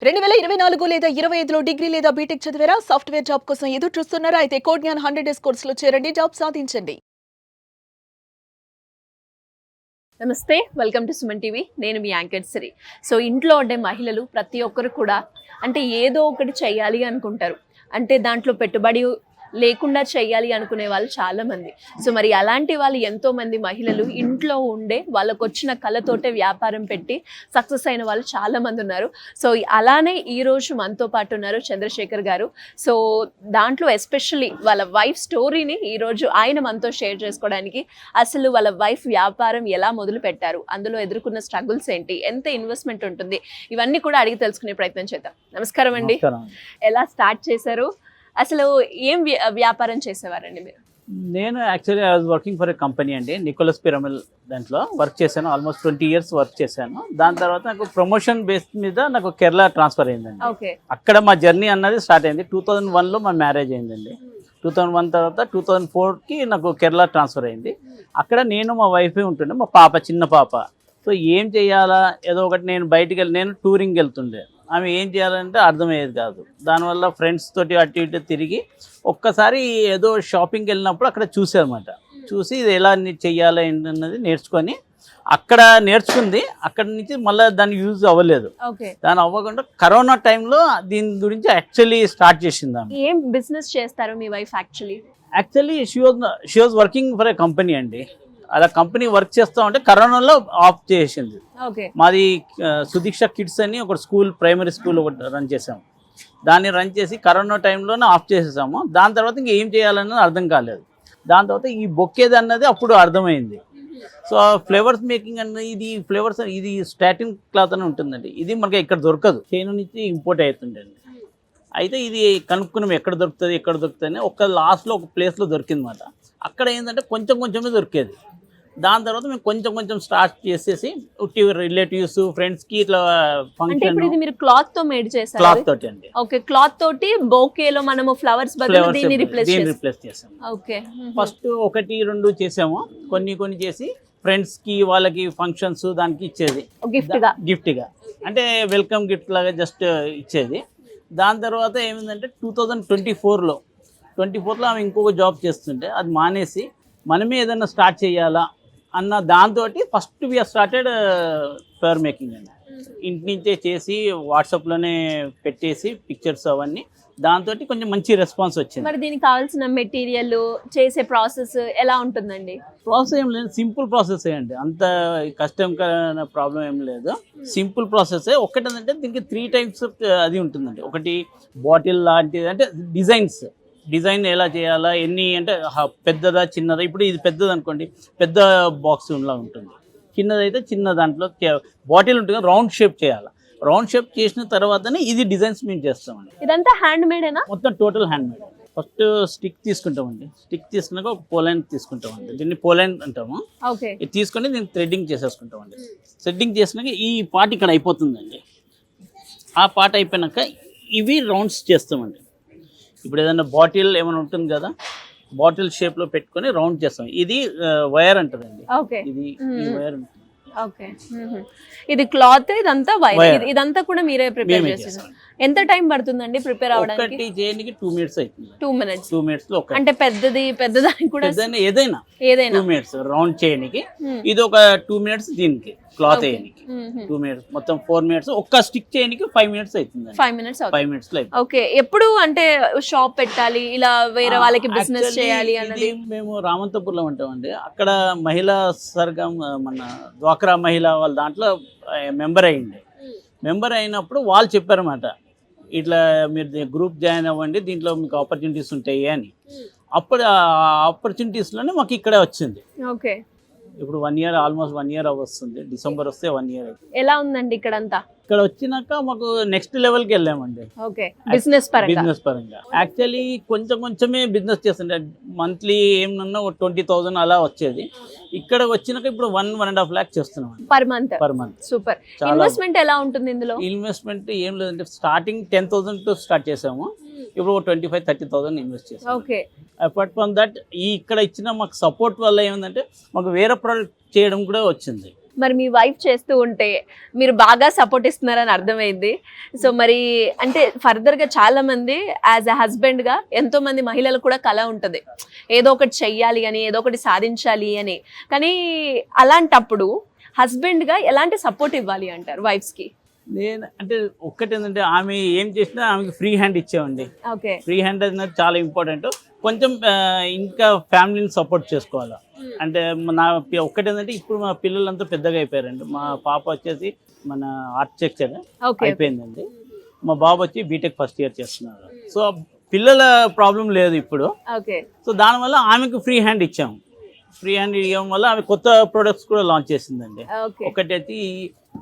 2024 లేదా 25లో డిగ్రీ లేదా బీటెక్ చదివారా? సాఫ్ట్‌వేర్ జాబ్ కోసం ఎదురు చూస్తున్నారా? అయితే కోడ్ జ్ఞాన్ 100 డేస్ కోర్సులో చేరండి, జాబ్ సాధించండి. నమస్తే, వెల్కమ్ టు సుమన్ టీవీ. నేను మీ యాంకర్ సిరి. సో ఇంట్లో ఉండే మహిళలు ప్రతి ఒక్కరు కూడా అంటే ఏదో ఒకటి చేయాలి అనుకుంటారు. అంటే దాంట్లో పెట్టుబడి లేకుండా చేయాలి అనుకునే వాళ్ళు చాలామంది. సో మరి అలాంటి వాళ్ళు ఎంతోమంది మహిళలు ఇంట్లో ఉండే వాళ్ళకు వచ్చిన కళతోటే వ్యాపారం పెట్టి సక్సెస్ అయిన వాళ్ళు చాలామంది ఉన్నారు. సో అలానే ఈరోజు మనతో పాటు ఉన్నారు చంద్రశేఖర్ గారు. సో దాంట్లో ఎస్పెషల్లీ వాళ్ళ వైఫ్ స్టోరీని ఈరోజు ఆయన మనతో షేర్ చేసుకోవడానికి, అసలు వాళ్ళ వైఫ్ వ్యాపారం ఎలా మొదలు పెట్టారు, అందులో ఎదుర్కొన్న స్ట్రగుల్స్ ఏంటి, ఎంత ఇన్వెస్ట్మెంట్ ఉంటుంది, ఇవన్నీ కూడా అడిగి తెలుసుకునే ప్రయత్నం చేద్దాం. నమస్కారం అండి. ఎలా స్టార్ట్ చేశారు, అసలు ఏం వ్యాపారం చేసేవారండి మీరు? నేను actually I was working for a company అండి, నికోలస్ పిరమిల్. దాంట్లో వర్క్ చేశాను, ఆల్మోస్ట్ 20 years వర్క్ చేశాను. దాని తర్వాత నాకు ప్రమోషన్ బేస్ మీద నాకు కేరళ ట్రాన్స్ఫర్ అయిందండి. ఓకే, అక్కడ మా జర్నీ అన్నది స్టార్ట్ అయింది. 2001లో మా మ్యారేజ్ అయిందండి. 2001 తర్వాత 2004కి నాకు కేరళ ట్రాన్స్ఫర్ అయింది. అక్కడ నేను మా వైఫే ఉంటుండే, మా పాప చిన్న పాప. సో ఏం చేయాలా, ఏదో ఒకటి నేను బయటికి వెళ్ళి నేను టూరింగ్ వెళ్తుండే, ఆమె ఏం చేయాలంటే అర్థమయ్యేది కాదు. దానివల్ల ఫ్రెండ్స్ తోటి అటు ఇటు తిరిగి ఒక్కసారి ఏదో షాపింగ్కి వెళ్ళినప్పుడు అక్కడ చూసామన్నమాట. చూసి ఇది ఎలా చెయ్యాలి ఏంటన్నది నేర్చుకొని అక్కడ నేర్చుకుంది. అక్కడి నుంచి మళ్ళీ దాన్ని యూజ్ అవ్వలేదు. దాని అవ్వకుండా కరోనా టైంలో దీని గురించి యాక్చువల్లీ స్టార్ట్ చేసింది. ఏం బిజినెస్ చేస్తారు మీ wife? Actually she was working for a company అండి. అలా కంపెనీ వర్క్ చేస్తూ ఉంటే కరోనాలో ఆఫ్ చేసింది. మాది సుదీక్ష కిడ్స్ అని ఒక స్కూల్, ప్రైమరీ స్కూల్ ఒకటి రన్ చేసాము. దాన్ని రన్ చేసి కరోనా టైంలోనే ఆఫ్ చేసేసాము. దాని తర్వాత ఇంకా ఏం చేయాలన్నది అర్థం కాలేదు. దాని తర్వాత ఈ బొక్కేది అన్నది అప్పుడు అర్థమైంది. సో ఫ్లేవర్స్ మేకింగ్ అన్నది, ఇది ఫ్లేవర్స్, ఇది స్టాటిన్ క్లాత్ అని ఉంటుందండి. ఇది మనకి ఇక్కడ దొరకదు, చైనా నుంచి ఇంపోర్ట్ అవుతుందండి. అయితే ఇది కనుక్కున్నాం ఎక్కడ దొరుకుతుంది ఒక లాస్ట్లో ఒక ప్లేస్లో దొరికింది అన్నమాట. అక్కడ ఏంటంటే కొంచెం కొంచెమే దొరికేది. దాని తర్వాత మేము కొంచెం కొంచెం స్టార్ట్ చేసేసి రిలేటివ్స్, ఫ్రెండ్స్కి ఇట్లా ఫంక్షన్. మీరు క్లాత్ తో మేడ్ చేశారు? క్లాత్ తోటి అండి. ఓకే, క్లాత్ తోటి బొకేలో మనము ఫ్లవర్స్ బదులు దీన్ని రిప్లేస్ చేసాము. ఓకే, ఫస్ట్ 1-2 చేసాము. కొన్ని చేసి ఫ్రెండ్స్కి, వాళ్ళకి ఫంక్షన్స్ దానికి ఇచ్చేది గిఫ్ట్గా, అంటే వెల్కమ్ గిఫ్ట్ లాగా జస్ట్ ఇచ్చేది. దాని తర్వాత ఏమైందంటే 2024లో ఆమె ఇంకొక జాబ్ చేస్తుంటే అది మానేసి మనమే ఏదైనా స్టార్ట్ చేయాలా అన్న దాంతో first we started flower making అండి. ఇంటి నుంచే చేసి వాట్సాప్లోనే పెట్టేసి పిక్చర్స్ అవన్నీ, దాంతో కొంచెం మంచి రెస్పాన్స్ వచ్చింది. మరి దీనికి కావాల్సిన మెటీరియల్, చేసే ప్రాసెస్ ఎలా ఉంటుందండి? ప్రాసెస్ ఏం లేదు, సింపుల్ ప్రాసెస్ అండి. అంత కష్టంకరమైన ప్రాబ్లం ఏం లేదు, సింపుల్ ప్రాసెస్. ఒకటంటే దీనికి 3 types అది ఉంటుందండి. ఒకటి బాటిల్ లాంటిది, అంటే డిజైన్ ఎలా చేయాలా, ఎన్ని అంటే పెద్దదా చిన్నదా. ఇప్పుడు ఇది పెద్దది అనుకోండి, పెద్ద బాక్స్ లా ఉంటుంది. చిన్నదైతే చిన్న దాంట్లో బాటిల్ ఉంటుంది, రౌండ్ షేప్ చేయాలి. రౌండ్ షేప్ చేసిన తర్వాతనే ఇది డిజైన్స్ మేము చేస్తామండి. ఇదంతా హ్యాండ్ మేడేనా? మొత్తం total hand made. First stick తీసుకుంటామండి. స్టిక్ తీసుకున్నాక ఒక పోలైన్ తీసుకుంటామండి, దీన్ని పోలైన్ అంటాము. ఇది తీసుకొని దీన్ని థ్రెడ్డింగ్ చేసేసుకుంటామండి. థ్రెడ్డింగ్ చేసినాక ఈ పార్ట్ ఇక్కడ అయిపోతుందండి. ఆ పార్ట్ అయిపోయినాక ఇవి రౌండ్స్ చేస్తామండి. ఇప్పుడు ఏదైనా బాటిల్ ఏమైనా ఉంటుంది కదా, బాటిల్ షేప్ లో పెట్టుకొని రౌండ్ చేస్తాం. ఇది వైర్ అంటదండి. ఇది వైర్ ఉంటుంది. ఇది క్లాత్, ఇదంతా వైర్. ఇదంతా కూడా మీరే ప్రిపేర్ చేస్తారు? ఎంత టైం పడుతుందండి ప్రిపేర్ అవ్వడానికి? ఒకటి చేయడానికి 2 minutes అవుతుంది. 2 minutes. 2 minutes లో అంటే పెద్దదానికి కూడా ఏదైనా 2 minutes రౌండ్ చేయడానికి. ఇది ఒక 2 minutes దీనికి క్లాత్ వేయడానికి 2 minutes, మొత్తం 4 minutes. ఒక్క స్టిక్ చేయడానికి 5 minutes అవుతుంది. 5 minutes లో. ఓకే, ఎప్పుడు అంటే షాప్ పెట్టాలి, ఇలా వేరే వాళ్ళకి బిజినెస్ చేయాలి అన్నది? మేము రామంతపూర్లో ఉంటామండి. అక్కడ మహిళా సర్గం, మన డ్వాక్రా మహిళా వాళ్ళ దాంట్లో మెంబర్ అయినప్పుడు వాళ్ళు చెప్పారన్నమాట, ఇట్లా మీరు గ్రూప్ జాయిన్ అవ్వండి, దీంట్లో మీకు ఆపర్చునిటీస్ ఉంటాయి అని. అప్పుడు ఆ ఆపర్చునిటీస్లోనే మాకు ఇక్కడే వచ్చింది. ఓకే, ఇప్పుడు 1 year, ఆల్మోస్ట్ 1 year వస్తుంది. డిసెంబర్ వస్తే 1 year అవుతుంది. ఎలా ఉందండి ఇక్కడంతా? ఇక్కడ వచ్చినాక మాకు నెక్స్ట్ లెవెల్కి వెళ్ళామండి. బిజినెస్ పరంగా యాక్చువల్లీ కొంచెమే బిజినెస్ చేస్తుండే. మంత్లీ ఏమన్నా 20,000 అలా వచ్చేది. ఇక్కడ వచ్చినాక ఇప్పుడు 1.5 lakh చేస్తున్నాం పర్ మంత్. సూపర్. ఇన్వెస్ట్మెంట్ ఎలా ఉంటుంది ఇందులో? ఇన్వెస్ట్మెంట్ ఏం లేదంటే స్టార్టింగ్ 10,000 తో స్టార్ట్ చేసాము. ఇప్పుడు 25,000-30,000 ఇన్వెస్ట్ చేసాము. ఓకే, అపార్ట్ ఫ్రమ్ దట్ ఇక్కడ ఇచ్చిన మాకు సపోర్ట్ వల్ల ఏమందంటే మాకు వేరే ప్రోడక్ట్ చేయడం కూడా వచ్చింది. మరి మీ వైఫ్ చేస్తూ ఉంటే మీరు బాగా సపోర్ట్ ఇస్తున్నారని అర్థమైంది. సో మరి అంటే ఫర్దర్గా చాలా మంది యాజ్ ఎ హస్బెండ్గా ఎంతో మంది మహిళలకు కూడా కల ఉంటుంది, ఏదో ఒకటి చెయ్యాలి అని, ఏదో ఒకటి సాధించాలి అని. కానీ అలాంటప్పుడు హస్బెండ్గా ఎలాంటి సపోర్ట్ ఇవ్వాలి అంటారు వైఫ్స్కి? నేను అంటే ఒక్కటి ఏంటంటే ఆమె ఏం చేసినా ఆమెకి ఫ్రీ హ్యాండ్ ఇచ్చామండి. ఓకే. ఫ్రీ హ్యాండ్ అనేది చాలా ఇంపార్టెంట్. కొంచెం ఇంకా ఫ్యామిలీని సపోర్ట్ చేసుకోవాలి. అంటే నా ఒక్కటి ఏంటంటే ఇప్పుడు మా పిల్లలంతా పెద్దగా అయిపోయారండి. మా పాప వచ్చేసి మన ఆర్కిటెక్చర్ అయిపోయిందండి, మా బాబు వచ్చి బీటెక్ ఫస్ట్ ఇయర్ చేస్తున్నారు. సో పిల్లల ప్రాబ్లం లేదు ఇప్పుడు. ఓకే. సో దానివల్ల ఆమెకు ఫ్రీ హ్యాండ్ ఇచ్చాము. ఫ్రీ హ్యాండ్ ఇవ్వడం వల్ల ఆమె కొత్త ప్రొడక్ట్స్ కూడా లాంచ్ చేసిందండి. ఒకటి అయితే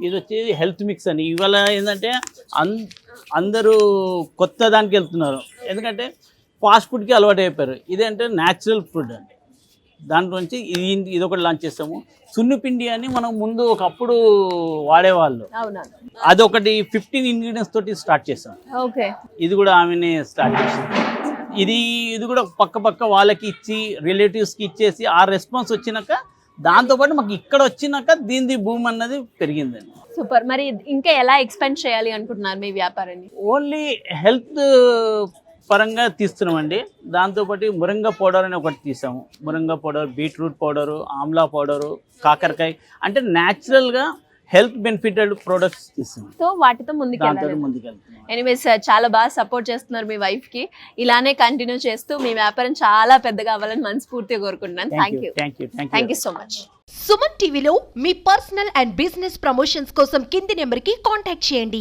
ఇది వచ్చేది హెల్త్ మిక్స్ అని. ఇవాళ ఏంటంటే అందరూ కొత్త దానికి వెళ్తున్నారు, ఎందుకంటే ఫాస్ట్ ఫుడ్కి అలవాటు అయిపోయారు. ఇదేంటే న్యాచురల్ ఫుడ్ అండి. దాంట్లో నుంచి ఇది ఒకటి లాంచ్ చేస్తాము. సున్నిపిండి అని మనం ముందు ఒకప్పుడు వాడేవాళ్ళు, అదొకటి 15 ఇంగ్రీడియంట్స్ తోటి స్టార్ట్ చేసాం. ఇది కూడా ఆమెనే స్టార్ట్ చేసింది. ఇది కూడా పక్క వాళ్ళకి ఇచ్చి రిలేటివ్స్కి ఇచ్చేసి ఆ రెస్పాన్స్ వచ్చినాక దాంతోపాటు మాకు ఇక్కడ వచ్చినాక దీని భూమి అన్నది పెరిగిందండి. సూపర్. మరి ఇంకా ఎలా ఎక్స్పాండ్ చేయాలి అనుకుంటున్నారు మీ వ్యాపారాన్ని? ఓన్లీ హెల్త్ పరంగా తీస్తున్నామండి. దాంతోపాటు మురంగా పౌడర్ అని ఒకటి తీసాము. మురంగా పౌడర్, బీట్రూట్ పౌడరు, ఆమ్లా పౌడరు, కాకరకాయ, అంటే న్యాచురల్గా హెల్త్ బెనిఫిటెడ్ ప్రొడక్ట్స్ తీస్తున్నాం. సో వాటితో ముందుకెళ్తున్నాం. ఎనీవేస్ చాలా బాగా సపోర్ట్ చేస్తున్నారు మీ వైఫ్ కి. ఇలానే కంటిన్యూ చేస్తూ మీ వ్యాపారం చాలా పెద్దగా అవ్వాలని మనస్ఫూర్తిగా కోరుకుంటున్నాను. Thank you so much. Suman టీవీలో మీ పర్సనల్ అండ్ బిజినెస్ ప్రమోషన్స్ కోసం కింది నెంబర్కి కాంటాక్ట్ చేయండి.